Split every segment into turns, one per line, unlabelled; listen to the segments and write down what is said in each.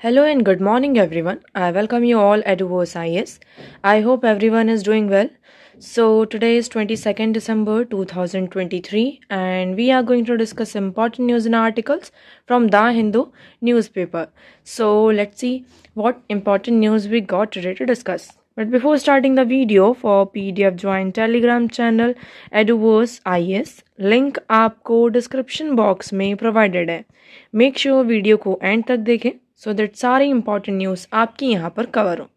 Hello and good morning, everyone. I welcome you all at UVOS IS. I hope everyone is doing well. So, today is 22nd December 2023, and we are going to discuss important news and articles from The Hindu newspaper. So, let's see what important news we got today to discuss. But before starting the video, for PDF join Telegram channel EduVerse IS. Link आपको description box में provided है. Make sure video को and तक देखें so that सारी important news आपकी यहाँ पर कवर हो.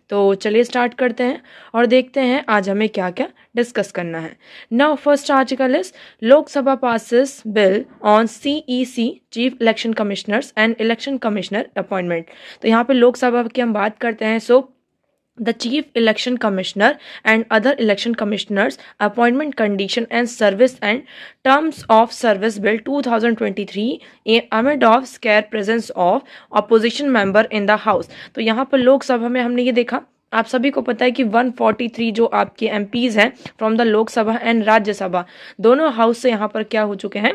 तो चलिए स्टार्ट करते हैं और देखते हैं आज हमें क्या क्या डिस्कस करना है. Now first article is Lok Sabha passes bill on CEC chief election commissioners and election commissioner appointment. तो यहाँ पे लोकसभा की हम बात करते हैं. सो the chief election commissioner and other election commissioners appointment condition and service and terms of service bill 2023 amid of scare presence of opposition member in the house. तो यहाँ पर लोकसभा में हमने ये देखा, आप सभी को पता है कि 143 जो आपके MPs हैं from the Lok Sabha and Rajya Sabha, दोनों हाउस से यहाँ पर क्या हो चुके हैं,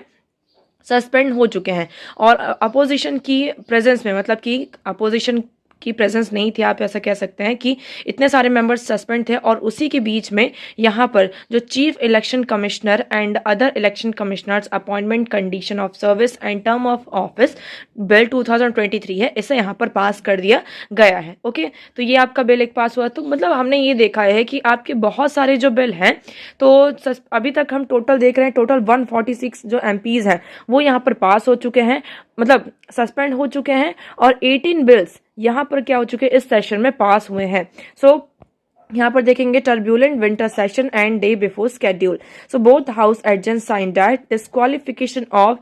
सस्पेंड हो चुके हैं. और अपोजिशन की प्रेजेंस में, मतलब कि अपोजिशन की प्रेजेंस नहीं थी, आप ऐसा कह सकते हैं कि इतने सारे मेंबर्स सस्पेंड थे. और उसी के बीच में यहाँ पर जो chief election commissioner and other election commissioners appointment condition of service and term of office bill 2023 है, इसे यहाँ पर पास कर दिया गया है. ओके, तो ये आपका बिल एक पास हुआ. तो मतलब हमने ये देखा है कि आपके बहुत सारे जो बिल हैं, तो अभी तक हम टोटल देख रहे हैं, टोटल 146 जो MPs हैं वो यहाँ पर पास हो चुके हैं, मतलब सस्पेंड हो चुके हैं. और 18 बिल्स यहाँ पर क्या हो चुके हैं, इस सेशन में पास हुए हैं. सो यहाँ पर देखेंगे turbulent winter session end day before schedule. So both house adjourn sine that disqualification of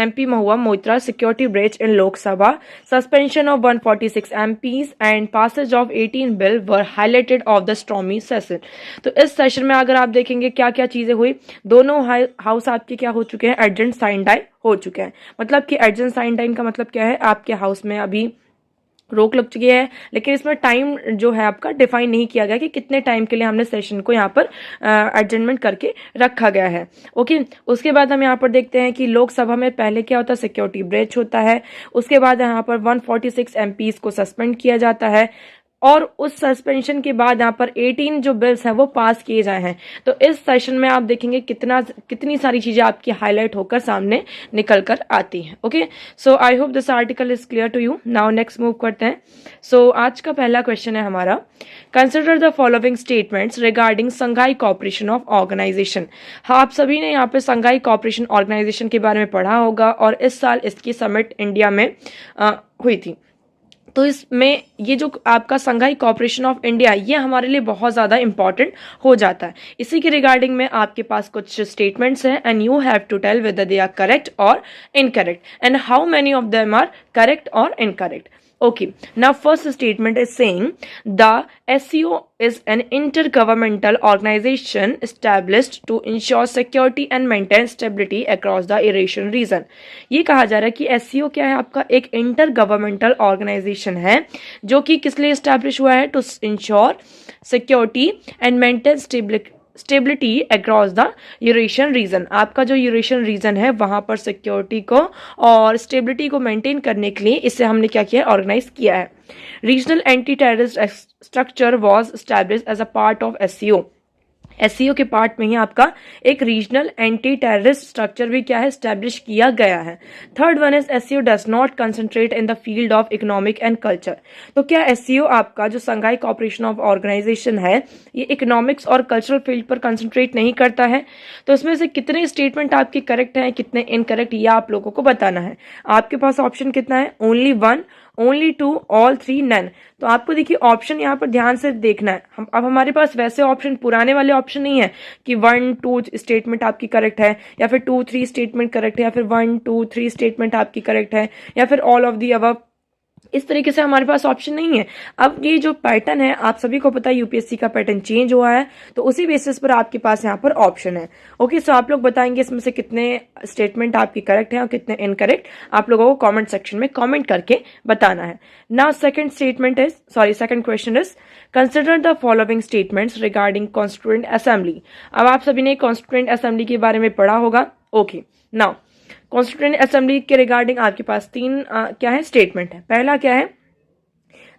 MP Mahua Moitra security breach in Lok Sabha, suspension of 146 MPs and passage of 18 bill were highlighted of the stormy session. तो इस session में अगर आप देखेंगे क्या क्या चीजें हुई, दोनों हाउस आपके क्या हो चुके हैं, एडजन साइन डाई हो चुके हैं. मतलब कि एडजन साइन टाइम का मतलब क्या है, आपके हाउस में अभी रोक लग चुकी है, लेकिन इसमें टाइम जो है आपका डिफाइन नहीं किया गया कि कितने टाइम के लिए हमने सेशन को यहाँ पर एडजमेंट करके रखा गया है. ओके, उसके बाद हम यहाँ पर देखते हैं कि लोकसभा में पहले क्या होता है, सिक्योरिटी ब्रेच होता है. उसके बाद यहाँ पर 146 MPs को सस्पेंड किया जाता है और उस सस्पेंशन के बाद यहाँ पर 18 जो बिल्स हैं वो पास किए जाए हैं. तो इस सेशन में आप देखेंगे कितनी सारी चीजें आपकी हाईलाइट होकर सामने निकल कर आती हैं. Okay, so I hope this article is clear to you. Now next move करते हैं. सो आज का पहला क्वेश्चन है हमारा, consider the following statements regarding Shanghai cooperation of organisation. हाँ, आप सभी ने यहाँ पे संघाई कॉपरेशन ऑर्गेनाइजेशन के बारे में पढ़ा होगा और इस साल इसकी समिट इंडिया में हुई थी. तो इसमें ये जो आपका संघाई कॉपरेशन ऑफ इंडिया, ये हमारे लिए बहुत ज़्यादा इंपॉर्टेंट हो जाता है. इसी के रिगार्डिंग में आपके पास कुछ स्टेटमेंट्स हैं and you have to tell whether they are correct और incorrect and how many of them are correct और incorrect. Okay, now first statement is saying the SCO is an intergovernmental organization established to ensure security and maintain stability across the Eurasian region. ये कहा जा रहा है कि SCO क्या है, आपका एक इंटरगवर्नमेंटल ऑर्गेनाइजेशन है जो कि किस लिए एस्टैब्लिश हुआ है, to ensure security and maintain stability across the Eurasian region. आपका जो यूरेशियन रीजन है वहां पर सिक्योरिटी को और स्टेबिलिटी को मेंटेन करने के लिए इसे हमने क्या किया है, ऑर्गेनाइज किया है. Regional anti terrorist structure was established as a part of SCO के पार्ट में ही आपका एक रीजनल एंटी टेररिस्ट स्ट्रक्चर भी क्या है, स्टैब्लिश किया गया है. Third one is SCO does not concentrate in the field of economic and culture. तो क्या SCO आपका जो संघाई कॉपरेशन ऑफ ऑर्गेनाइजेशन है, ये इकोनॉमिक्स और कल्चरल फील्ड पर कंसंट्रेट नहीं करता है. तो इसमें से कितने स्टेटमेंट आपके करेक्ट हैं, कितने इनकरेक्ट, ये आप लोगों को बताना है. आपके पास ऑप्शन कितना है, ओनली 1, ओनली 2, ऑल 3, नन. तो आपको देखिए ऑप्शन यहाँ पर ध्यान से देखना है. अब हमारे पास वैसे ऑप्शन पुराने वाले ऑप्शन नहीं है कि 1, 2 स्टेटमेंट आपकी करेक्ट है, या फिर 2, 3 स्टेटमेंट करेक्ट है, या फिर 1, 2, 3 स्टेटमेंट आपकी करेक्ट है, या फिर ऑल ऑफ दी अबव. इस तरीके से हमारे पास ऑप्शन नहीं है. अब ये जो पैटर्न है, आप सभी को पता है यूपीएससी का पैटर्न चेंज हुआ है, तो उसी बेसिस पर आपके पास यहाँ पर ऑप्शन है. ओके, सो आप लोग बताएंगे इसमें से कितने स्टेटमेंट आपकी करेक्ट हैं और कितने इनकरेक्ट. आप लोगों को कमेंट सेक्शन में कमेंट करके बताना है. Now second question is consider the following statements regarding constituent assembly. अब आप सभी ने कॉन्स्टिट्यूएंट असेंबली के बारे में पढ़ा होगा. ओके, नाउ कॉन्स्टिट्यूएंट असेंबली के रिगार्डिंग आपके पास तीन क्या है स्टेटमेंट है। पहला क्या है,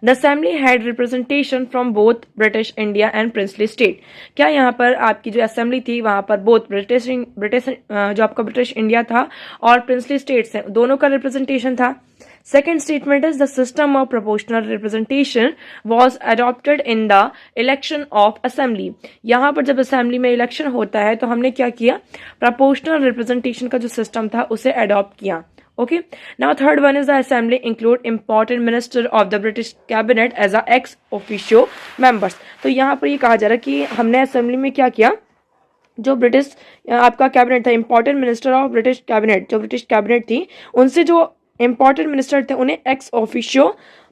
the assembly had representation from both British India and princely state. क्या यहाँ पर आपकी जो असेंबली थी वहां पर बोथ ब्रिटिश ब्रिटिश जो आपका ब्रिटिश इंडिया था और प्रिंसली स्टेट्स हैं दोनों का रिप्रेजेंटेशन था। Second statement is the system of proportional representation was adopted in the election of assembly। यहाँ पर जब असेंबली में इलेक्शन होता है तो हमने क्या किया, प्रोपोर्शनल रिप्रेजेंटेशन का जो सिस्टम था उसे अडॉप्ट किया। Okay, now third one is the assembly include important minister of the British cabinet as a ex officio members. तो यहाँ पर ये कहा जा रहा है कि हमने असेंबली में क्या किया, जो ब्रिटिश आपका कैबिनेट था, important minister of British cabinet, जो ब्रिटिश कैबिनेट थी उनसे जो इंपॉर्टेंट मिनिस्टर थे उन्हें एक्स ऑफिशियो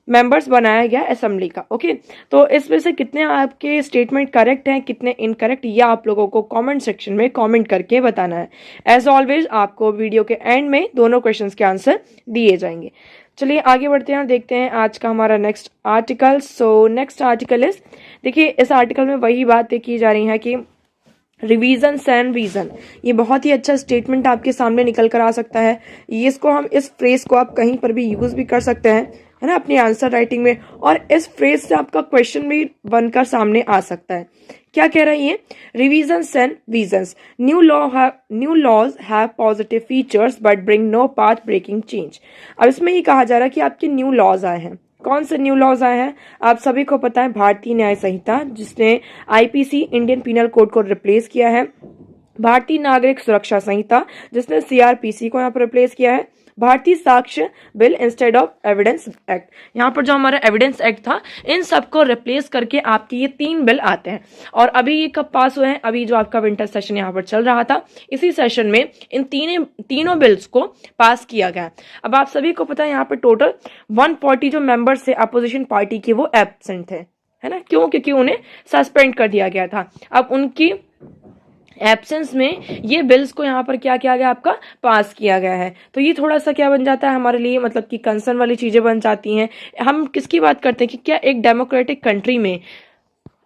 मेंबर्स बनाया गया असेंबली का। ओके, तो इसमें से कितने आपके स्टेटमेंट करेक्ट हैं, कितने इनकरेक्ट, ये आप लोगों को कमेंट सेक्शन में कमेंट करके बताना है। एज ऑलवेज आपको वीडियो के एंड में दोनों क्वेश्चंस के आंसर दिए जाएंगे। चलिए आगे बढ़ते हैं और देखते हैं आज का हमारा next article. So next article is, देखिए इस आर्टिकल में वही बातें की जा रही हैं कि रिवीजन एंड रीजन, ये बहुत ही अच्छा स्टेटमेंट आपके सामने निकल कर आ सकता है। इसको हम, इस फ्रेज को आप कहीं पर भी यूज भी कर सकते हैं, है ना, अपनी आंसर राइटिंग में, और इस फ्रेज से आपका क्वेश्चन भी बनकर सामने आ सकता है। क्या कह रहा है ये, revision and reasons, new laws have positive features but bring no path breaking change. अब इसमें ये कहा जा रहा है कि आपके न्यू लॉज आए हैं। कौन से न्यू लॉज आए हैं, आप सभी को पता है, भारतीय न्याय संहिता जिसने आईपीसी इंडियन पिनल कोड को रिप्लेस किया है, भारतीय नागरिक सुरक्षा संहिता जिसने सीआरपीसी को यहाँ पर रिप्लेस किया है, भारतीय साक्ष्य bill instead of evidence act, यहाँ पर जो हमारा एविडेंस एक्ट था इन सबको रिप्लेस करके आपके ये तीन बिल आते हैं। और अभी ये कब पास हुए हैं, अभी जो आपका विंटर सेशन यहाँ पर चल रहा था इसी सेशन में इन तीनों बिल्स को पास किया गया। अब आप सभी को पता है यहाँ पर टोटल 140 जो मेंबर्स थे अपोजिशन पार्टी के वो एब्सेंट थे, है ना, क्यों, क्योंकि उन्हें सस्पेंड कर दिया गया था। अब उनकी एब्सेंस में ये बिल्स को यहाँ पर क्या किया गया, आपका पास किया गया है। तो ये थोड़ा सा क्या बन जाता है हमारे लिए, मतलब कि कंसर्न वाली चीजें बन जाती हैं। हम किसकी बात करते हैं कि क्या एक डेमोक्रेटिक कंट्री में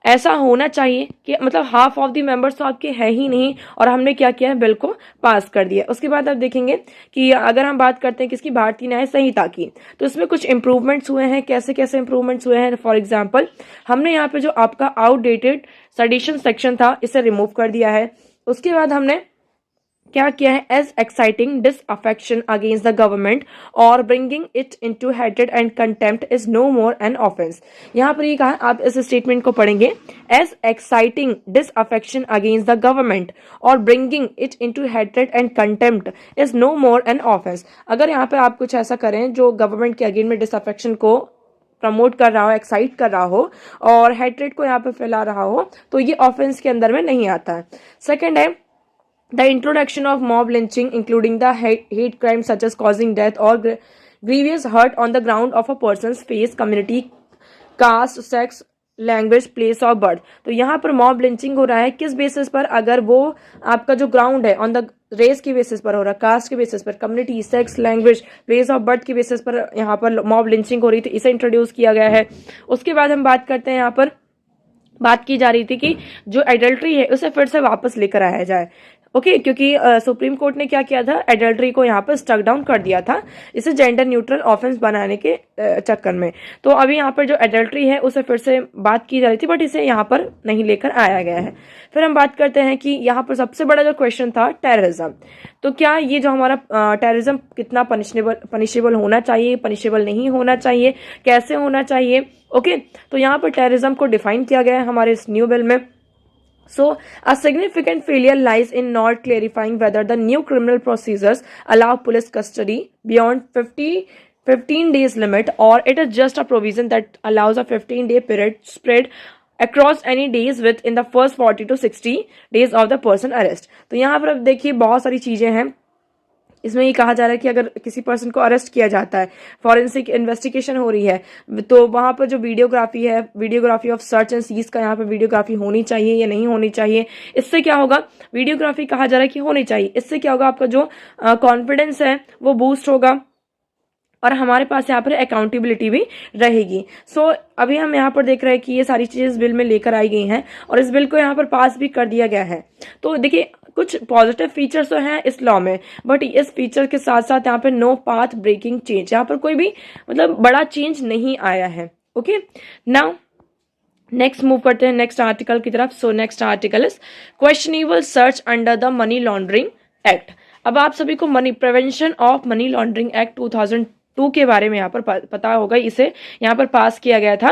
ऐसा होना चाहिए कि मतलब हाफ ऑफ द मेंबर्स तो आपके है ही नहीं और हमने क्या किया है, बिल को पास कर दिया। उसके बाद आप देखेंगे कि अगर हम बात करते हैं किसकी, भारतीय न्याय संहिता की, तो इसमें कुछ इंप्रूवमेंट्स हुए हैं। कैसे कैसे इंप्रूवमेंट्स हुए हैं, फॉर एग्जांपल हमने यहाँ पे जो आपका आउटडेटेड सेडिशन सेक्शन था इसे रिमूव कर दिया है। उसके बाद हमने क्या किया है, as exciting disaffection against the government और bringing it into hatred and contempt is no more an offence. यहाँ पर ये कहा, आप इस स्टेटमेंट को पढ़ेंगे, as exciting disaffection against the government और bringing it into hatred and contempt is no more an offence. अगर यहाँ पे आप कुछ ऐसा करें जो गवर्नमेंट के अगेंस्ट में डिसअफेक्शन को प्रमोट कर रहा हो, एक्साइट कर रहा हो और हेट्रेड को यहाँ पे फैला रहा हो, तो ये ऑफेंस के अंदर में नहीं आता है। सेकेंड है the introduction of mob lynching including the hate crimes such as causing death or grievous hurt on the ground of a person's face, community, caste, sex, language, place of birth. तो यहाँ पर mob lynching हो रहा है किस basis पर, अगर वो आपका जो ग्राउंड है ऑन द रेस के बेसिस पर हो रहा है, कास्ट के बेसिस पर, community, sex, language, place of birth के बेसिस पर यहाँ पर मॉब लिंचिंग हो रही थी, इसे इंट्रोड्यूस किया गया है। उसके बाद हम बात करते हैं, यहाँ पर बात की जा रही थी कि जो एडल्ट्री है उसे फिर से वापस लेकर आया जाए। ओके, क्योंकि सुप्रीम कोर्ट ने क्या किया था, एडल्ट्री को यहाँ पर स्टक डाउन कर दिया था इसे जेंडर न्यूट्रल ऑफेंस बनाने के चक्कर में। तो अभी यहाँ पर जो एडल्ट्री है उसे फिर से बात की जा रही थी बट इसे यहाँ पर नहीं लेकर आया गया है। फिर हम बात करते हैं कि यहाँ पर सबसे बड़ा जो क्वेश्चन था टेररिज्म। तो क्या ये जो हमारा टेररिज्म कितना पनिशेबल होना चाहिए, पनिशेबल नहीं होना चाहिए, कैसे होना चाहिए। ओके, तो यहाँ पर टेररिज्म को डिफाइन किया गया है हमारे इस न्यू बिल में। So, a significant failure lies in not clarifying whether the new criminal procedures allow police custody beyond 15 days limit or it is just a provision that allows a 15-day period spread across any days within the first 40 to 60 days of the person arrest। तो यहाँ पर अब देखिए बहुत सारी चीजें हैं। इसमें ये कहा जा रहा है कि अगर किसी पर्सन को अरेस्ट किया जाता है, फॉरेंसिक इन्वेस्टिगेशन हो रही है, तो वहां पर जो वीडियोग्राफी है, videography of search and seize का यहाँ पर वीडियोग्राफी होनी चाहिए या नहीं होनी चाहिए। इससे क्या होगा, वीडियोग्राफी कहा जा रहा है कि होनी चाहिए। इससे क्या होगा, आपका जो कॉन्फिडेंस है वो बूस्ट होगा। और हमारे पास यहाँ पर अकाउंटेबिलिटी भी रहेगी। सो अभी हम यहाँ पर देख रहे हैं कि ये सारी चीज़ें इस बिल में लेकर आई गई हैं और इस बिल को यहाँ पर पास भी कर दिया गया है। तो देखिए कुछ पॉजिटिव फीचर्स तो हैं इस लॉ में, बट इस फीचर के साथ साथ यहाँ पर नो पाथ ब्रेकिंग चेंज, यहाँ पर कोई भी मतलब बड़ा चेंज नहीं आया है। ओके, नाउ नेक्स्ट मूव करते हैं नेक्स्ट आर्टिकल की तरफ। So next article is questionable search under the money laundering act. अब आप सभी को money prevention of money laundering act 2002 के बारे में यहाँ पर पता होगा। इसे यहाँ पर पास किया गया था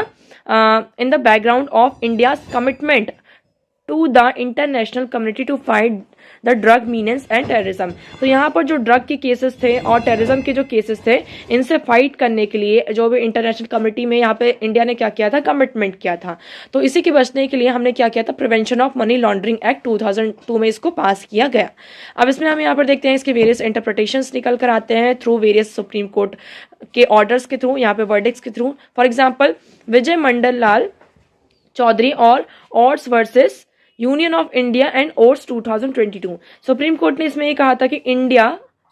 in the background of India commitment to the international community to fight the drug menace and terrorism. तो यहाँ पर जो ड्रग के केसेस थे और टेररिज्म के जो केसेस थे, इनसे फाइट करने के लिए जो भी इंटरनेशनल कम्युनिटी में यहाँ पे इंडिया ने क्या किया था, कमिटमेंट किया था। तो इसी के बचने के लिए हमने क्या किया था, prevention of money laundering act 2002 में इसको पास किया गया। अब इसमें हम यहाँ पर देखते हैं इसके वेरियस इंटरप्रिटेशंस निकल कर आते हैं थ्रू वेरियस सुप्रीम कोर्ट के ऑर्डर्स के थ्रू, यहाँ पे वर्डिक्ट्स के थ्रू। फॉर एग्जाम्पल विजय मंडल लाल चौधरी और odds versus union of India and oats 2022। Supreme court ने इसमें ये कहा था कि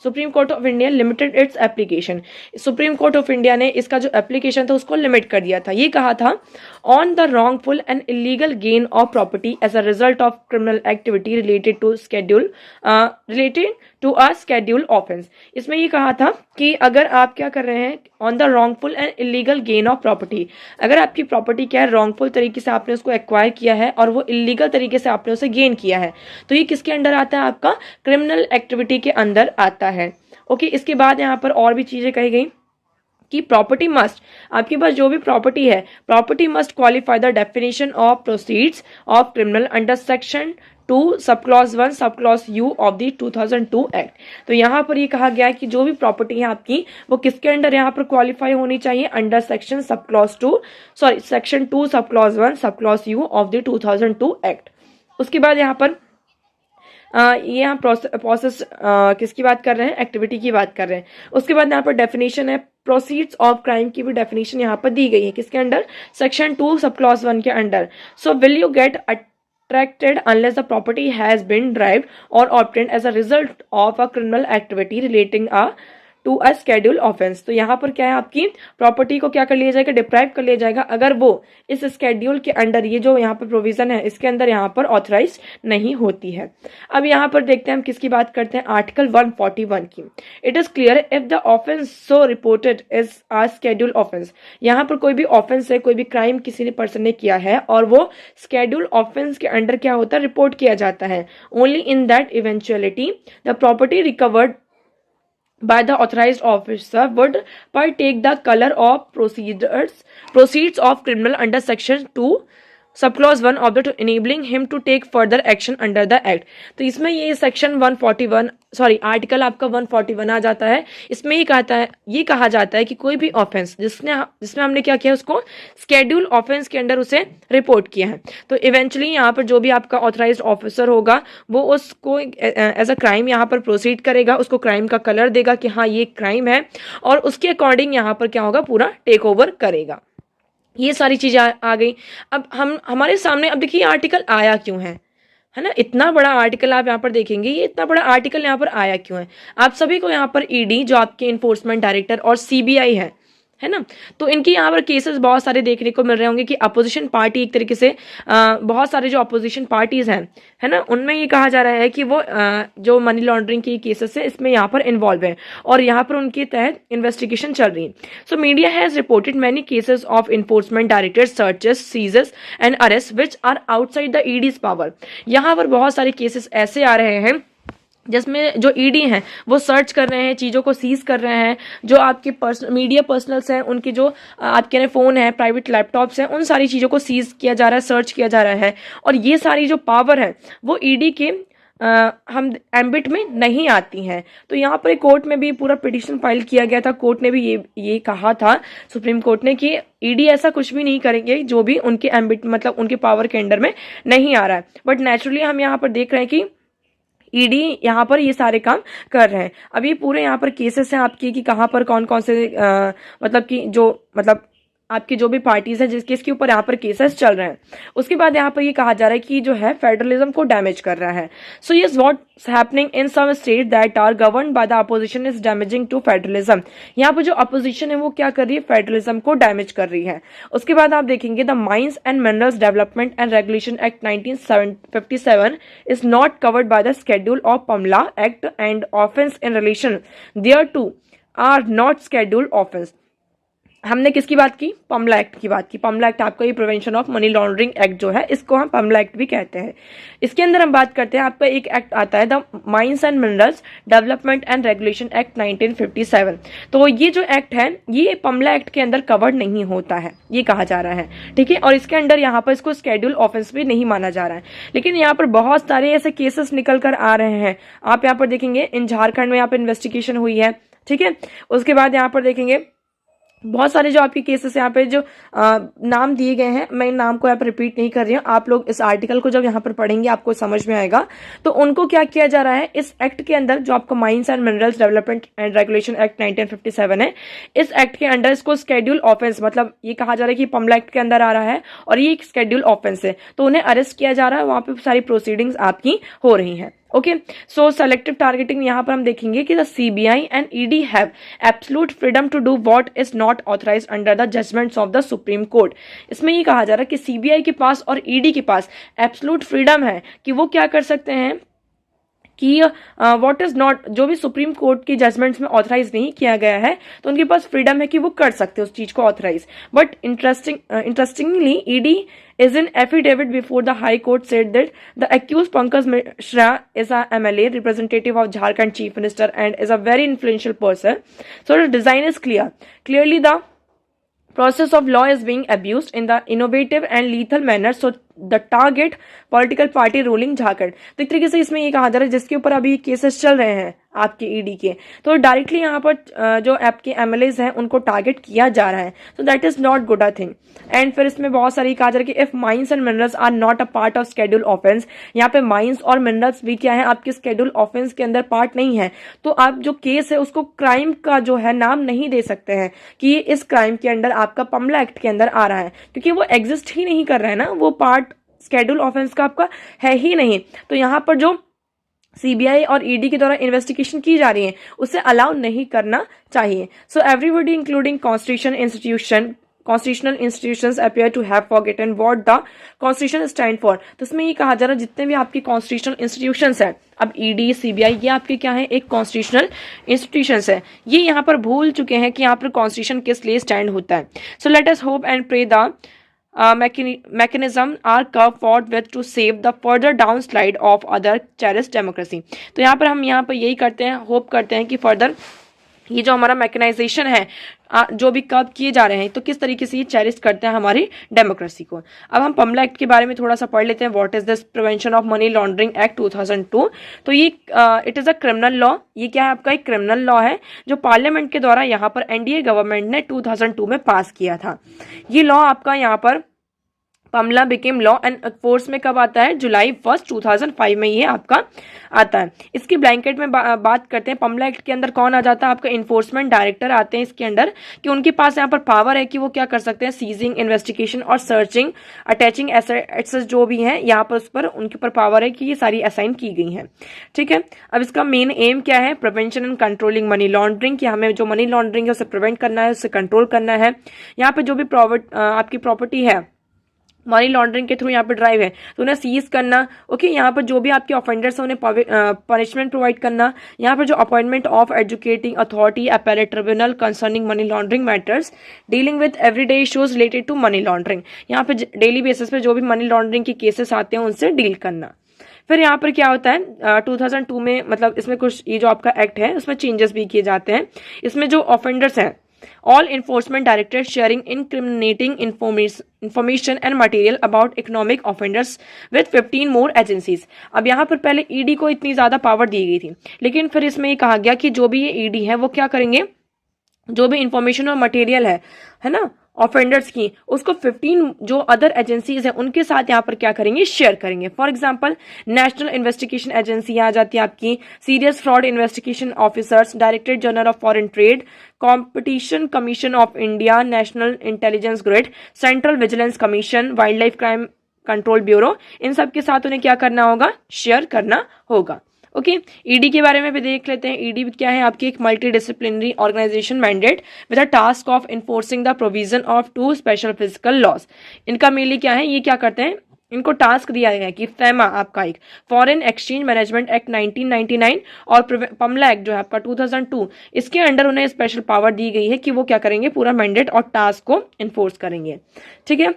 supreme court of India limited its application. Supreme court of India ने इसका जो एप्लीकेशन था उसको लिमिट कर दिया था। ये कहा था on the wrongful and illegal gain of property as a result of criminal activity related to a schedule offence. इसमें ये कहा था कि अगर आप क्या कर रहे हैं, on the wrongful and illegal gain of property, अगर आपकी प्रॉपर्टी क्या है, रॉन्गफुल तरीके से आपने उसको एक्वायर किया है और वो इलीगल तरीके से आपने उसे गेन किया है, तो ये किसके अंडर आता है, आपका क्रिमिनल एक्टिविटी के अंदर आता है। ओके, इसके बाद यहाँ पर और भी चीजें कही गई कि प्रॉपर्टी मस्ट, आपके पास जो भी प्रॉपर्टी है, property must qualify the definition of proceeds of criminal under section 2 sub clause 1 sub clause you of the 2002 act. तो यहाँ पर ये कहा गया है कि जो भी प्रॉपर्टी है आपकी वो किसके अंडर यहाँ पर क्वालिफाई होनी चाहिए, under section sub clause 2 section 2 sub clause 1 sub clause you of the 2002 act. उसके बाद यहाँ पर ये हम प्रोसेस किसकी बात कर रहे हैं, एक्टिविटी की बात कर रहे हैं। उसके बाद यहाँ पर डेफिनेशन है प्रोसीड्स ऑफ क्राइम की भी डेफिनेशन यहाँ पर दी गई है, किसके अंडर, सेक्शन 2 सब क्लॉज 1 के under. So will you get attracted unless the property has been derived or obtained as a result of a criminal activity relating to a schedule offence. तो यहाँ पर क्या है, आपकी प्रॉपर्टी को क्या कर लिया जाएगा, डिप्राइव कर लिया जाएगा अगर वो इस स्केड्यूल के अंडर, ये जो यहाँ पर प्रोविजन है इसके अंदर यहाँ पर ऑथराइज नहीं होती है। अब यहाँ पर देखते हैं हम किसकी बात करते हैं, आर्टिकल 141 की। It is clear if the offence so reported is a schedule offence. यहाँ पर कोई भी ऑफेंस है, कोई भी क्राइम किसी ने पर्सन ने किया है और वो स्केड्यूल ऑफेंस के अंडर क्या होता है, रिपोर्ट किया जाता है। Only in that eventuality the property recovered by the authorized officer would partake the color of proceeds of criminal under section 2 sub clause 1 of the enabling him to take further action under the act। तो इसमें ये section 141 article आपका 141 आ जाता है। इसमें ये कहा जाता है कि कोई भी ऑफेंस जिसमें हमने क्या किया, उसको स्केड्यूल ऑफेंस के अंडर उसे रिपोर्ट किया है, तो इवेंचुअली यहाँ पर जो भी आपका ऑथराइज्ड ऑफिसर होगा वो उसको एज अ क्राइम यहाँ पर प्रोसीड करेगा, उसको क्राइम का कलर देगा कि हाँ ये क्राइम है और उसके अकॉर्डिंग यहाँ पर क्या होगा, पूरा टेक ओवर करेगा। ये सारी चीजें आ गई। अब हमारे सामने अब देखिए आर्टिकल आया क्यों है ना, इतना बड़ा आर्टिकल आप यहाँ पर देखेंगे, ये इतना बड़ा आर्टिकल यहाँ पर आया क्यों है। आप सभी को यहाँ पर ईडी जो आपके इन्फोर्समेंट डायरेक्टर और सीबीआई है ना, तो इनके यहाँ पर केसेस बहुत सारे देखने को मिल रहे होंगे कि अपोजिशन पार्टी एक तरीके से बहुत सारे जो अपोजिशन पार्टीज हैं, है ना, उनमें ये कहा जा रहा है कि वो जो मनी लॉन्ड्रिंग की केसेस है इसमें यहाँ पर इन्वॉल्व है और यहाँ पर उनके तहत इन्वेस्टिगेशन चल रही है। So media has reported many cases of enforcement director searches, सीजेस and arrest which are outside the ED's power. यहाँ पर बहुत सारे केसेस ऐसे आ रहे हैं जिसमें जो ईडी हैं वो सर्च कर रहे हैं, चीज़ों को सीज कर रहे हैं, जो आपके मीडिया पर्सनल्स हैं उनके जो आपके फ़ोन है, प्राइवेट लैपटॉप्स हैं, उन सारी चीज़ों को सीज किया जा रहा है, सर्च किया जा रहा है। और ये सारी जो पावर है वो ईडी के हम एम्बिट में नहीं आती हैं। तो यहाँ पर कोर्ट में भी पूरा पिटीशन फाइल किया गया था। कोर्ट ने भी ये कहा था, सुप्रीम कोर्ट ने, कि ईडी ऐसा कुछ भी नहीं करेंगे जो भी उनके एम्बिट मतलब उनके पावर के अंडर में नहीं आ रहा है। बट नेचुरली हम यहाँ पर देख रहे हैं कि ईडी यहाँ पर ये सारे काम कर रहे हैं। अब ये पूरे यहाँ पर केसेस हैं आपके कि कहाँ पर कौन कौन से मतलब कि जो मतलब आपकी जो भी पार्टीज है जिसके इसके ऊपर यहाँ पर केसेस चल रहे हैं। उसके बाद यहाँ पर ये कहा जा रहा है कि जो है फेडरलिज्म को डैमेज कर रहा है। So yes what's happening in some state that are governed by the opposition is damaging to federalism. यहाँ पर जो अपोजिशन है वो क्या कर रही है, फेडरलिज्म को डैमेज कर रही है। उसके बाद आप देखेंगे the mines and minerals development and regulation act 1957 is not covered by the schedule of Pamla Act and offence in relation thereto are not scheduled offence। हमने किसकी बात की, पमला एक्ट की बात की। पमला एक्ट आपका ये prevention of money laundering act जो है, इसको हम पमला एक्ट भी कहते हैं। इसके अंदर हम बात करते हैं, आपका एक एक्ट आता है the mines and minerals development and regulation act 1957। तो ये जो एक्ट है ये पमला एक्ट के अंदर कवर्ड नहीं होता है, ये कहा जा रहा है, ठीक है। और इसके अंदर यहाँ पर इसको स्केड्यूल ऑफेंस भी नहीं माना जा रहा है। लेकिन यहाँ पर बहुत सारे ऐसे केसेस निकल कर आ रहे हैं। आप यहाँ पर देखेंगे इन झारखंड में यहाँ पर इन्वेस्टिगेशन हुई है, ठीक है। उसके बाद यहाँ पर देखेंगे बहुत सारे जो आपके केसेस यहाँ पे जो नाम दिए गए हैं, मैं नाम को यहाँ पर रिपीट नहीं कर रही हूँ, आप लोग इस आर्टिकल को जब यहाँ पर पढ़ेंगे आपको समझ में आएगा। तो उनको क्या किया जा रहा है, इस एक्ट के अंदर जो आपका mines and minerals development and regulation act 1957 है, इस एक्ट के अंदर इसको स्केड्यूल ऑफेंस, मतलब ये कहा जा रहा है कि पमला एक्ट के अंदर आ रहा है और ये एक स्केड्यूल ऑफेंस है, तो उन्हें अरेस्ट किया जा रहा है, वहां पर सारी प्रोसीडिंग्स आपकी हो रही हैं। ओके, सो सेलेक्टिव टारगेटिंग, यहां पर हम देखेंगे कि the CBI and ED have absolute freedom to do what is not authorised under the judgments of the Supreme Court. इसमें ये कहा जा रहा है कि सीबीआई के पास और ईडी के पास एब्सोल्यूट फ्रीडम है कि वो क्या कर सकते हैं कि व्हाट इज नॉट, जो भी सुप्रीम कोर्ट की जजमेंट्स में ऑथराइज नहीं किया गया है तो उनके पास फ्रीडम है कि वो कर सकते हैं उस चीज को authorise. But interestingly ED is in affidavit before the High Court said that the accused Pankaj Mishra is a MLA representative of Jharkhand Chief Minister and is a very influential person. So the design is clear. Clearly the process of law is being abused in the innovative and lethal manner. So the target political party ruling Jharkhand। तो एक तरीके से इसमें ये कहा जा रहा है जिसके ऊपर अभी केसेस चल रहे हैं आपके ईडी के, तो डायरेक्टली यहाँ पर जो आपके एमएलएज हैं उनको टारगेट किया जा रहा है। तो that is not good a thing. And फिर इसमें बहुत सारी कहा जा रहा है कि if mines and minerals are not a part of schedule offence, यहाँ पे माइंस और मिनरल्स भी क्या है आपके स्केड्यूल ऑफेंस के अंदर पार्ट नहीं है, तो आप जो केस है उसको क्राइम का जो है नाम नहीं दे सकते हैं कि ये इस क्राइम के अंदर आपका पमला एक्ट के अंदर आ रहा है, क्योंकि वो एग्जिस्ट ही नहीं कर रहा है ना, वो पार्ट स्केड्यूल ऑफेंस का आपका है ही नहीं। तो यहाँ पर जो सीबीआई और ईडी के द्वारा इन्वेस्टिगेशन की जा रही है उसे अलाउ नहीं करना चाहिए। So everybody including constitutional institutions appear to have forgotten what the constitution stand for। तो इसमें ये कहा जा रहा है जितने भी आपके कॉन्स्टिट्यूशनल इंस्टीट्यूशंस हैं, अब ईडी सीबीआई ये आपके क्या है, एक कॉन्स्टिट्यूशनल इंस्टीट्यूशंस है, ये यहाँ पर भूल चुके हैं कि यहाँ पर कॉन्स्टिट्यूशन किस लिए स्टैंड होता है। So let us hope and pray the mechanism are carved forth with to save the further downslide of other cherished democracy। तो यहाँ पर हम यहाँ पर यही करते हैं, होप करते हैं कि फर्दर ये जो हमारा मैकेनाइजेशन है जो भी कब किए जा रहे हैं तो किस तरीके से ये चेरिश करते हैं हमारी डेमोक्रेसी को। अब हम पमला एक्ट के बारे में थोड़ा सा पढ़ लेते हैं। What is this prevention of money laundering act 2002। तो ये it is a criminal law, ये क्या है आपका एक क्रिमिनल लॉ है जो पार्लियामेंट के द्वारा यहाँ पर एनडीए गवर्नमेंट ने 2002 में पास किया था। ये लॉ आपका यहाँ पर Pamela became law and force में कब आता है, जुलाई 1 2005 में ये आपका आता है। इसकी ब्लैंकेट में बात करते हैं, पमला एक्ट के अंदर कौन आ जाता है, आपका इन्फोर्समेंट डायरेक्टर आते हैं इसके अंदर, कि उनके पास यहाँ पर पावर है कि वो क्या कर सकते हैं, सीजिंग, इन्वेस्टिगेशन और सर्चिंग, अटैचिंग एसेट्स जो भी हैं यहाँ पर उस पर उनके ऊपर पावर है कि ये सारी असाइन की गई हैं, ठीक है। अब इसका मेन एम क्या है, prevention and controlling money laundering, कि हमें जो मनी लॉन्ड्रिंग है उसे प्रिवेंट करना है, उसे कंट्रोल करना है। यहाँ पे जो भी आपकी प्रॉपर्टी है मनी लॉन्ड्रिंग के थ्रू यहाँ पे ड्राइव है तो उन्हें सीज करना। ओके, यहाँ पर जो भी आपके ऑफेंडर्स हैं उन्हें पनिशमेंट प्रोवाइड करना। यहाँ पर जो appointment of adjudicating authority appellate tribunal concerning money laundering matters dealing with everyday issues related to money laundering, यहाँ पे डेली बेसिस पे जो भी मनी लॉन्ड्रिंग के केसेस आते हैं उनसे डील करना। फिर यहाँ पर क्या होता है 2002 में, मतलब इसमें कुछ ये जो आपका एक्ट है उसमें चेंजेस भी किए जाते हैं। इसमें जो ऑफेंडर्स हैं, all enforcement directors sharing incriminating information and material about economic offenders with 15 more agencies। अब यहाँ पर पहले ईडी को इतनी ज्यादा पावर दी गई थी, लेकिन फिर इसमें ये कहा गया कि जो भी ये ईडी है वो क्या करेंगे, जो भी इंफॉर्मेशन और मटेरियल है ना, ऑफेंडर्स की, उसको 15 जो अदर एजेंसीज हैं उनके साथ यहाँ पर क्या करेंगे, शेयर करेंगे। For example national investigation agency आ जाती है आपकी, serious fraud investigation officers, directorate general of foreign trade, competition commission of India, national intelligence grid, central vigilance commission, wild life crime control bureau, इन सब के साथ उन्हें क्या करना होगा, शेयर करना होगा। ओके, ईडी के बारे में भी देख लेते हैं। ईडी क्या है, आपकी एक multi disciplinary organisation mandate with a task of enforcing the provision of 2 special fiscal laws. इनका मेनली क्या है, ये क्या करते हैं, इनको टास्क दिया गया है कि फैमा आपका एक फॉरेन एक्सचेंज मैनेजमेंट एक्ट 1999 और पमला एक्ट जो है आपका 2002, इसके अंडर उन्हें स्पेशल पावर दी गई है कि वो क्या करेंगे, पूरा मैंडेट और टास्क को इन्फोर्स करेंगे। ठीक है,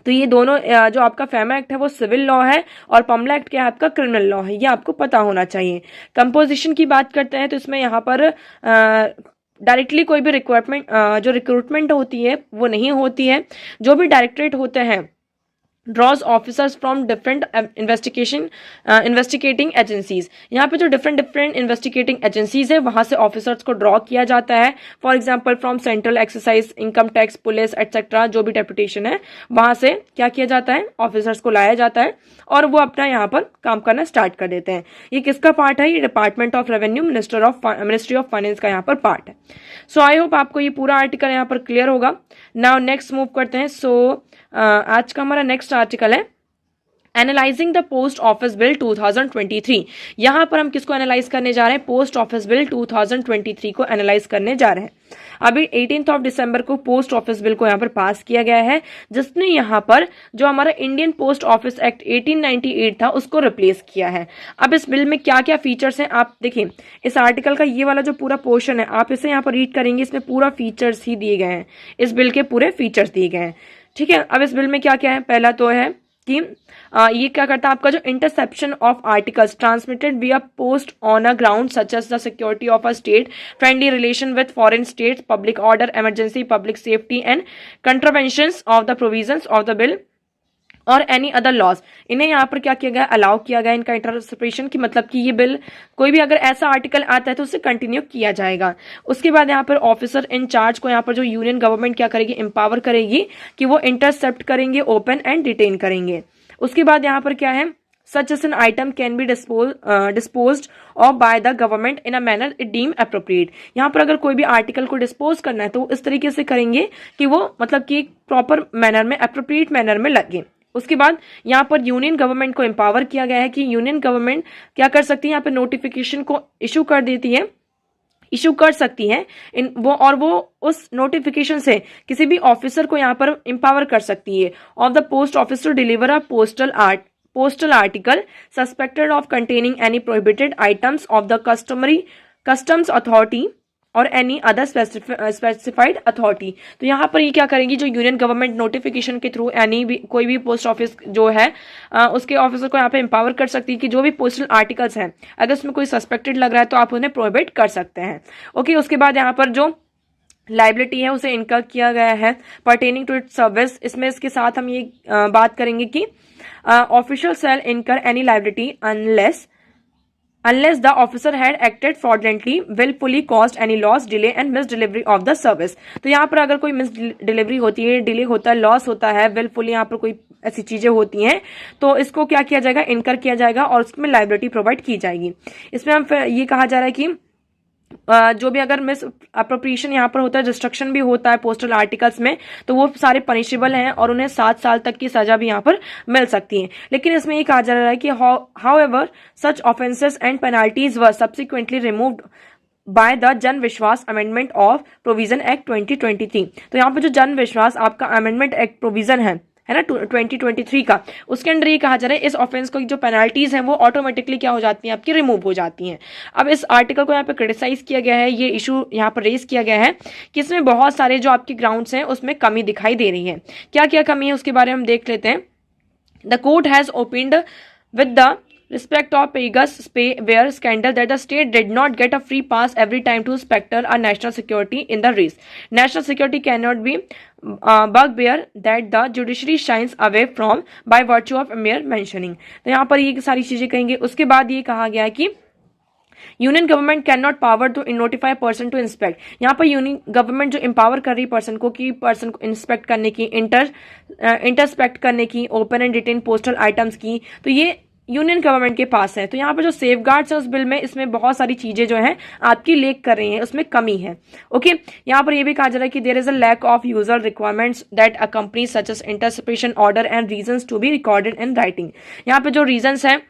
तो ये दोनों जो आपका फैमा एक्ट है वो सिविल लॉ है और पमला एक्ट क्या है आपका क्रिमिनल लॉ है, ये आपको पता होना चाहिए। कंपोजिशन की बात करते हैं तो इसमें यहाँ पर डायरेक्टली कोई भी रिक्वायरमेंट जो रिक्रूटमेंट होती है वो नहीं होती है। जो भी डायरेक्टरेट होते हैं draws officers from different investigating agencies, यहाँ पे जो डिफरेंट इन्वेस्टिगेटिंग एजेंसीज है वहां से ऑफिसर्स को ड्रॉ किया जाता है। For example from central exercise, income tax, police etcetera, जो भी डेपुटेशन है वहां से क्या किया जाता है, ऑफिसर्स को लाया जाता है और वो अपना यहाँ पर काम करना स्टार्ट कर देते हैं। ये किसका पार्ट है, ये department of revenue ministry of finance का यहाँ पर पार्ट है। सो आई होप आपको ये पूरा आर्टिकल यहाँ पर क्लियर होगा। नाउ नेक्स्ट मूव करते हैं। सो आज का हमारा नेक्स्ट आर्टिकल है analysing the post office bill 2023। यहां पर हम किसको एनालाइज करने जा रहे हैं, पोस्ट ऑफिस बिल 2023 को एनालाइज करने जा रहे हैं। अभी 18 ऑफ दिसंबर को पोस्ट ऑफिस बिल को यहां पर पास किया गया है, जिसने यहां पर जो हमारा इंडियन पोस्ट ऑफिस एक्ट 1898 था उसको रिप्लेस किया है। अब इस बिल में क्या क्या फीचर्स हैं आप देखिए, इस आर्टिकल का ये वाला जो पूरा पोर्शन है आप इसे यहां पर रीड करेंगे, इसमें पूरा फीचर्स ही दिए गए हैं, इस बिल के पूरे फीचर्स दिए गए हैं। ठीक है, अब इस बिल में क्या क्या है, पहला तो है कि ये क्या करता है, आपका जो interception of articles transmitted via post on a ground such as the security of a state, friendly relation with foreign states, public order, emergency, public safety and contraventions of the provisions of the bill और any other laws, इन्हें यहाँ पर क्या किया गया, allow किया गया इनका इंटरप्रिटेशन की, मतलब कि ये बिल कोई भी अगर ऐसा आर्टिकल आता है तो उसे कंटिन्यू किया जाएगा। उसके बाद यहाँ पर ऑफिसर इन चार्ज को यहाँ पर जो यूनियन गवर्नमेंट क्या करेगी, एम्पावर करेगी कि वो इंटरसेप्ट करेंगे, ओपन एंड डिटेन करेंगे। उसके बाद यहाँ पर क्या है, such as an item can be disposed of by the government in a manner it deem appropriate। यहाँ पर अगर कोई भी आर्टिकल को डिस्पोज करना है तो इस तरीके से करेंगे कि वो मतलब कि प्रॉपर मैनर में, अप्रोप्रिएट मैनर में लगे। उसके बाद यहाँ पर यूनियन गवर्नमेंट को एम्पावर किया गया है कि यूनियन गवर्नमेंट क्या कर सकती है, यहाँ पे नोटिफिकेशन को इशू कर देती है, इशू कर सकती है इन वो उस नोटिफिकेशन से किसी भी ऑफिसर को यहाँ पर एम्पावर कर सकती है of the post office to deliver a postal article suspected of containing any prohibited items of the customs authority और एनी अदर स्पेसिफाइड अथॉरिटी। तो यहाँ पर ये क्या करेंगी, जो यूनियन गवर्नमेंट नोटिफिकेशन के थ्रू एनी भी कोई भी पोस्ट ऑफिस जो है उसके ऑफिसर को यहाँ पे एम्पावर कर सकती है कि जो भी पोस्टल आर्टिकल्स हैं अगर उसमें कोई सस्पेक्टेड लग रहा है तो आप उन्हें प्रोहिबिट कर सकते हैं। ओके, उसके बाद यहाँ पर जो लाइबिलिटी है उसे इनकर किया गया है पर्टेनिंग टू इट्स सर्विस। इसमें इसके साथ हम ये बात करेंगे कि ऑफिशियल सेल इनकर any liability unless the officer had acted fraudulently, willfully caused any loss, delay and misdelivery of the service। तो यहाँ पर अगर कोई मिस डिलीवरी होती है, डिले होता है, लॉस होता है, willfully यहाँ पर कोई ऐसी चीजें होती हैं तो इसको क्या किया जाएगा, इनकर किया जाएगा और उसमें लाइबिलिटी प्रोवाइड की जाएगी। इसमें हम ये कहा जा रहा है कि जो भी अगर मिस अप्रोप्रिएशन यहाँ पर होता है, डिस्ट्रक्शन भी होता है पोस्टल आर्टिकल्स में, तो वो सारे पनिशेबल हैं और उन्हें 7 साल तक की सजा भी यहाँ पर मिल सकती है। लेकिन इसमें ये कहा जा रहा है कि however such offences and penalties were subsequently removed by the जन विश्वास अमेंडमेंट ऑफ प्रोविजन एक्ट 2023। तो यहाँ पर जो जन विश्वास आपका अमेंडमेंट एक्ट प्रोविजन है ना 2023 का, उसके अंदर ये कहा जा रहा है इस ऑफेंस को जो पेनाल्टीज हैं वो ऑटोमेटिकली क्या हो जाती हैं, आपकी रिमूव हो जाती हैं। अब इस आर्टिकल को यहाँ पे क्रिटिसाइज किया गया है, ये इशू यहाँ पर रेज किया गया है कि इसमें बहुत सारे जो आपके ग्राउंड्स हैं उसमें कमी दिखाई दे रही है। क्या क्या कमी है उसके बारे में हम देख लेते हैं। The court has opened with the respect of Pegasus spyware scandal that the state did not get a free pass every time to specter a national security in the race. National security cannot be bugbear that the judiciary shines away from by virtue of mere mentioning। तो यहाँ पर ये सारी चीजें कहेंगे। उसके बाद ये कहा गया कि union government can not power to notify person to inspect. यहाँ पर यूनियन गवर्नमेंट जो एम्पावर कर रही पर्सन को कि पर्सन को इंस्पेक्ट करने की, इंटरस्पेक्ट करने की open and written postal items की, तो ये यूनियन गवर्नमेंट के पास है। तो यहाँ पर जो सेफ गार्ड्स है उस बिल में, इसमें बहुत सारी चीजें जो हैं आपकी लेक कर रही हैं, उसमें कमी है। ओके, यहाँ पर ये भी कहा जा रहा है कि there is a lack of user requirements that a company such as interpretation order and reasons to be recorded in writing. यहाँ पे जो रीजंस है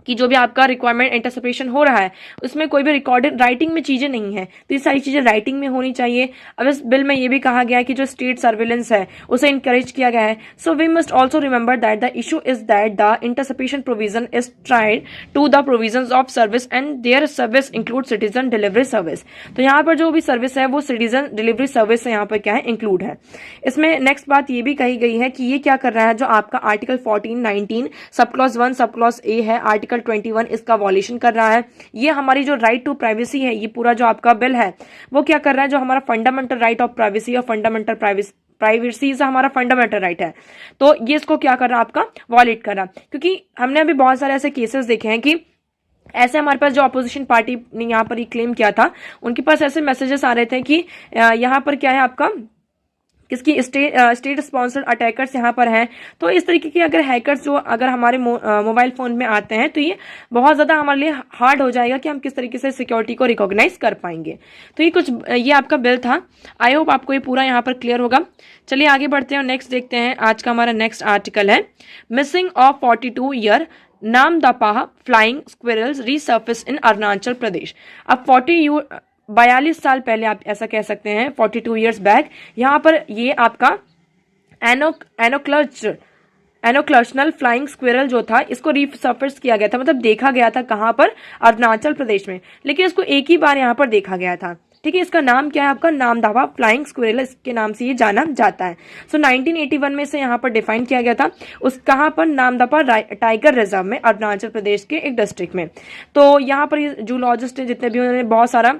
कि जो भी आपका रिक्वायरमेंट इंटरप्रिटेशन हो रहा है उसमें कोई भी रिकॉर्डेड राइटिंग में चीजें नहीं है, तो ये सारी चीजें राइटिंग में होनी चाहिए। अब इस बिल में ये भी कहा गया है कि जो स्टेट सर्विलेंस है उसे इंकरेज किया गया है। So we must also remember that the issue is that the interpretation provision is tried to the provision of service and their service include citizen delivery service. तो यहाँ पर जो भी सर्विस है वो सिटीजन डिलीवरी सर्विस यहाँ पर क्या है, इंक्लूड है। इसमें नेक्स्ट बात ये भी कही गई है कि ये क्या कर रहा है, जो आपका article 14, 19 sub clause 1 sub clause A है, आर्टिकल 21 इसका वॉल्यूशन कर रहा है। ये हमारी जो राइट टू प्राइवेसी है, ये पूरा जो आपका बिल है वो क्या कर रहा है, जो हमारा फंडामेंटल राइट ऑफ प्राइवेसी और फंडामेंटल प्राइवेसी से हमारा फंडामेंटल राइट है, तो ये इसको क्या कर रहा है, आपका वॉलेट कर रहा है। क्योंकि हमने अभी बहुत सारे ऐसे केसेस देखे हैं कि ऐसे हमारे पास जो अपोजिशन पार्टी ने यहाँ पर ये क्लेम किया था, उनके पास ऐसे मैसेजेस आ रहे थे कि यहाँ पर क्या है आपका, किसकी स्टेट स्पॉन्सर्ड अटैकर्स यहाँ पर हैं। तो इस तरीके के अगर हैकर्स जो अगर हमारे मोबाइल फोन में आते हैं तो ये बहुत ज़्यादा हमारे लिए हार्ड हो जाएगा कि हम किस तरीके से सिक्योरिटी को रिकॉग्नाइज कर पाएंगे। तो ये आपका बिल था। आई होप आपको ये पूरा यहाँ पर क्लियर होगा। चलिए आगे बढ़ते हैं और नेक्स्ट देखते हैं। आज का हमारा नेक्स्ट आर्टिकल है missing of 42 year Namdapha flying squirrels resurface in Arunachal Pradesh. अब 42 साल पहले आप ऐसा कह सकते हैं, 42 ईयर्स बैक, यहाँ पर ये आपका एनोक्लर्शनल फ्लाइंग स्क्विरल जो था इसको रीसर्फेस किया गया था, मतलब देखा गया था कहाँ पर, अरुणाचल प्रदेश में, लेकिन इसको एक ही बार यहाँ पर देखा गया था। ठीक है, इसका नाम क्या है आपका, नामदफा फ्लाइंग स्क्विरल, इसके नाम से ये जाना जाता है। सो 1981 में से यहाँ पर डिफाइन किया गया था, उस कहाँ पर, नामदफा टाइगर रिजर्व में, अरुणाचल प्रदेश के एक डिस्ट्रिक्ट में। तो यहाँ पर ये जूलॉजिस्ट जितने भी, उन्होंने बहुत सारा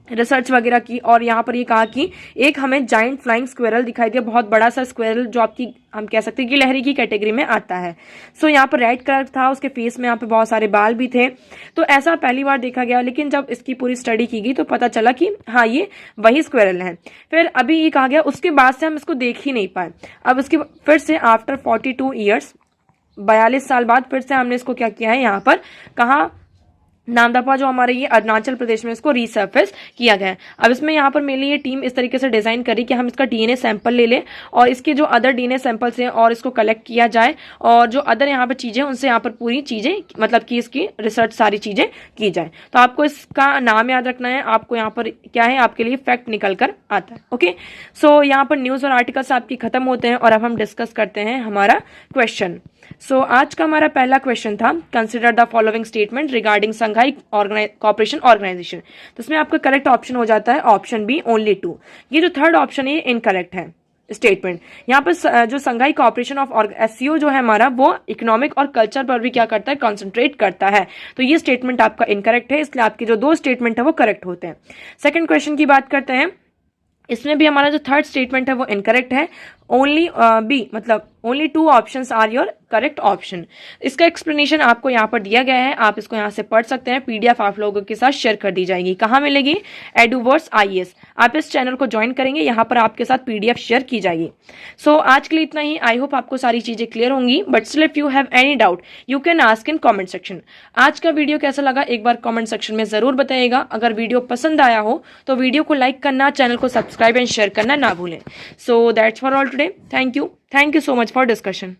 रिसर्च वगैरह की और यहाँ पर ये कहा कि एक हमें जाइंट फ्लाइंग स्क्विरल दिखाई दिया, बहुत बड़ा सा स्क्विरल जो आपकी हम कह सकते हैं कि लहरी की कैटेगरी में आता है। सो यहाँ पर रेड कलर था, उसके फेस में यहाँ पे बहुत सारे बाल भी थे। तो ऐसा पहली बार देखा गया, लेकिन जब इसकी पूरी स्टडी की गई तो पता चला कि हाँ ये वही स्क्विरल है। फिर अभी ये कहा गया, उसके बाद से हम इसको देख ही नहीं पाए। अब इसके फिर से आफ्टर 42 ईयर्स, 42 साल बाद फिर से हमने इसको क्या किया है, यहाँ पर कहा नामदफा जो हमारे ये अरुणाचल प्रदेश में, इसको रीसर्फेस किया गया है। अब इसमें यहाँ पर मेनली ये टीम इस तरीके से डिजाइन करी कि हम इसका डीएनए सैंपल ले लें और इसके जो अदर डीएनए सैंपल्स हैं और इसको कलेक्ट किया जाए और जो अदर यहाँ पर चीजें उनसे यहाँ पर पूरी चीजें मतलब कि इसकी रिसर्च सारी चीजें की जाए। तो आपको इसका नाम याद रखना है, आपको यहाँ पर क्या है, आपके लिए फैक्ट निकल कर आता है। ओके, सो यहाँ पर न्यूज और आर्टिकल्स आपकी खत्म होते हैं और अब हम डिस्कस करते हैं हमारा क्वेश्चन। सो आज का हमारा पहला क्वेश्चन था, consider the following statement regarding Shanghai corporation organisation. तो इसमें आपका करेक्ट ऑप्शन हो जाता है ऑप्शन बी, ओनली 2। ये जो थर्ड ऑप्शन है ये इनकरेक्ट है स्टेटमेंट। यहाँ पर जो संघाई कॉर्पोरेशन ऑफ एससीओ जो है हमारा, वो इकोनॉमिक और कल्चर पर भी क्या करता है, कॉन्सेंट्रेट करता है। तो ये स्टेटमेंट आपका इनकरेक्ट है, इसलिए आपके जो 2 स्टेटमेंट है वो करेक्ट होते हैं। सेकंड क्वेश्चन की बात करते हैं, इसमें भी हमारा जो थर्ड स्टेटमेंट है वो इनकरेक्ट है। ओनली बी, मतलब only 2 options are your correct option. इसका एक्सप्लेनेशन आपको यहाँ पर दिया गया है, आप इसको यहाँ से पढ़ सकते हैं। पीडीएफ आप लोगों के साथ शेयर कर दी जाएगी। कहाँ मिलेगी, एडुवर्स आईएएस। आप इस चैनल को ज्वाइन करेंगे, यहाँ पर आपके साथ पीडीएफ शेयर की जाएगी। सो आज के लिए इतना ही। आई होप आपको सारी चीजें क्लियर होंगी, but still if you have any doubt you can ask in comment section. आज का वीडियो कैसा लगा एक बार कॉमेंट सेक्शन में जरूर बताइएगा। अगर वीडियो पसंद आया हो तो वीडियो को लाइक करना, चैनल को सब्सक्राइब एंड शेयर करना ना भूलें। So that's for all today. Thank you so much for discussion.